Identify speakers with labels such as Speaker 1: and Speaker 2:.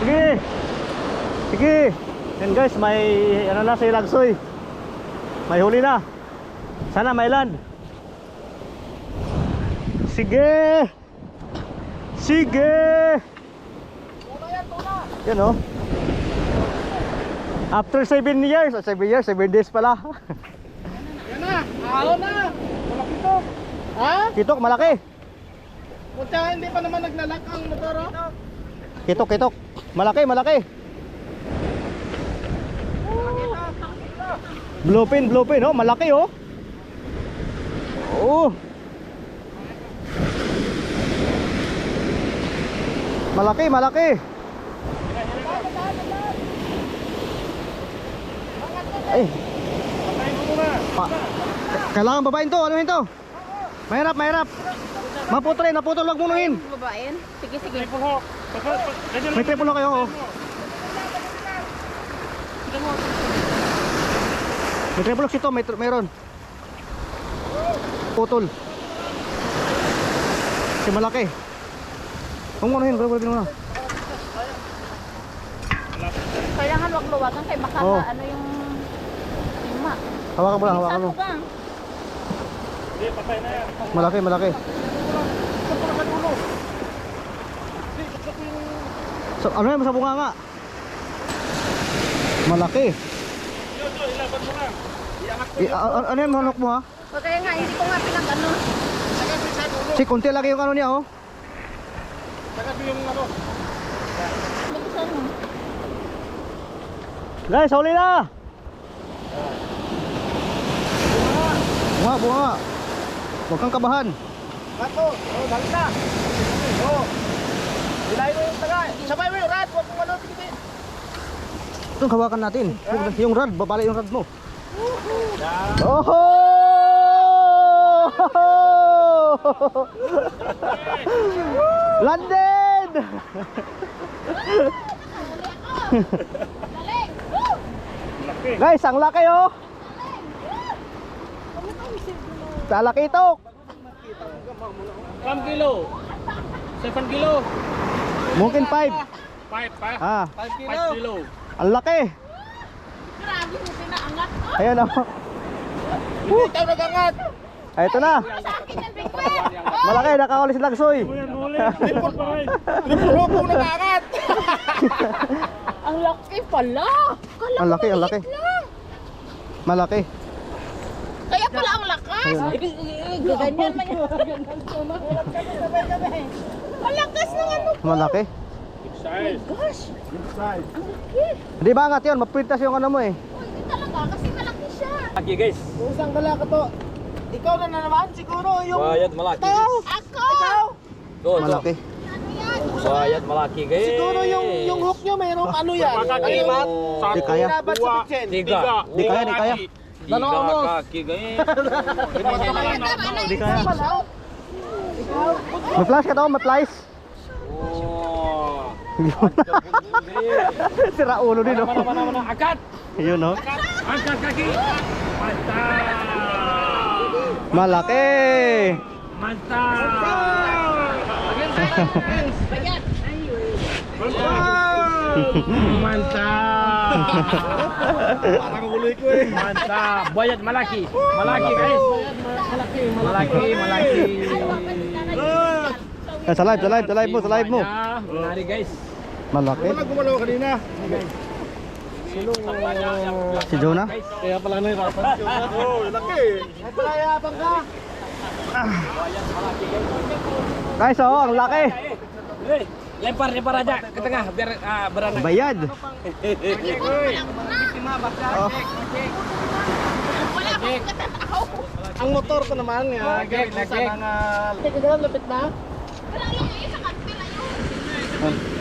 Speaker 1: Sige. Sige. Yan guys, may ano na si Lagsoy. May huli na. Sana may land. Sige. Sige. Yan oh. After 7 years, 7 years, 7 days pala.
Speaker 2: Yan na, ahon na. Malaki to. Ha?
Speaker 1: Kitok, malaki.
Speaker 2: Kutsa, hindi pa naman naglalak ang motor, oh.
Speaker 1: Kitok, kitok. Malaki, malaki. Bluefin, bluefin, oh, malaki, oh. Oh. Malaki, malaki. Ay. Kailangan babain to, ano yun to? Mahirap, mahirap. Maputol, naputol, wag munuhin.
Speaker 3: Babain? Sige, sige.
Speaker 1: May triple kayo, oh. May triple ito, mayroon. Putol. Si malaki. Huwag munuhin, bro, na.
Speaker 3: Kailangan wag luwagan kay baka
Speaker 1: Oo.
Speaker 3: ano yung lima.
Speaker 1: Hawakan mo lang, hawakan mo.
Speaker 3: Saan mo
Speaker 1: Malaki, malaki. So, ano yan, sa bunga nga? Malaki. Ano yan, manok mo ha?
Speaker 3: O kaya nga, hindi ko nga pinag ano.
Speaker 1: Si, konti lagi yung ano niya, oh.
Speaker 2: Tagabi yung ano.
Speaker 3: Buksan mo.
Speaker 1: Guys, huli na! Bunga, bunga. Huwag kang kabahan.
Speaker 2: Rato, oh, dali na. Oh. Bilay mo yung taga. Sabay mo yung rat, huwag mong ano, tigit.
Speaker 1: Itong hawakan natin. Yung rod, babala yung rod mo. Oh! Landed! Guys, ang laki oh. Sa laki ito.
Speaker 2: 5 kilo. 7 kilo.
Speaker 1: Mungkin 5.
Speaker 2: 5 pa?
Speaker 1: Ah,
Speaker 2: 5 kilo.
Speaker 1: ang laki.
Speaker 3: Grabe mo pinaangat.
Speaker 1: Ayan oh.
Speaker 2: Hindi tayo nagangat.
Speaker 1: Ay, ito na.
Speaker 3: Sa akin yan, Big Mac.
Speaker 1: Malaki, nakakuli si Lagsoy.
Speaker 2: Tripulo po nagangat.
Speaker 3: Ang laki pala. Kala
Speaker 1: Ang laki, ang laki.
Speaker 3: lang.
Speaker 1: Malaki.
Speaker 3: Kaya pala ang lakas.
Speaker 1: Ayun,
Speaker 3: Gaganyan man yan. Malakas ng ano.
Speaker 1: Malaki.
Speaker 2: Size.
Speaker 3: Gosh,
Speaker 2: Size.
Speaker 3: ang laki.
Speaker 1: Hindi ba angat yun? Mapintas yung ano mo eh.
Speaker 3: Oh, hindi talaga kasi malaki siya.
Speaker 4: Malaki guys.
Speaker 2: Usang bala ka to. Ikaw na naman siguro yung...
Speaker 4: Bayad malaki
Speaker 2: Ikaw.
Speaker 4: guys.
Speaker 3: Ako!
Speaker 4: Doon,
Speaker 1: Malaki.
Speaker 3: Ano yan?
Speaker 4: Bayad malaki guys.
Speaker 2: Siguro yung hook nyo mayroong ano yan.
Speaker 4: Kalimat.
Speaker 1: Di kaya.
Speaker 2: Dapat sa kitchen.
Speaker 4: Tiga.
Speaker 1: Di kaya, di kaya.
Speaker 2: Dalawa mo.
Speaker 4: Kaki guys.
Speaker 1: Di kaya. May flash ka daw, may flash.
Speaker 4: Oh.
Speaker 1: Sira ulo din oh.
Speaker 4: Mana angkat.
Speaker 1: Yun oh.
Speaker 4: Angkat kaki. Mantap.
Speaker 1: Malaki.
Speaker 4: Mantap. Mantap.
Speaker 2: Parang uloy ko eh.
Speaker 4: Mantap. Bayad malaki. Malaki guys. Malaki.
Speaker 1: Sa live mo.
Speaker 4: Menarik guys.
Speaker 1: Malaki.
Speaker 2: Wala gumalaw kanina.
Speaker 1: Si Jonah.
Speaker 2: Kaya pala nahirapan si Jonah. Oo, laki. Ay pala yapang ka.
Speaker 1: Guys oh, ang laki.
Speaker 4: Lempar aja ke tengah biar beranak.
Speaker 1: Bayad. Oh.
Speaker 3: Wala akong katanaw.
Speaker 2: Ang motor ko naman yan.
Speaker 4: Lagek.
Speaker 2: Teka, lapit na.
Speaker 3: Wala lang eh, sa kanpila yun.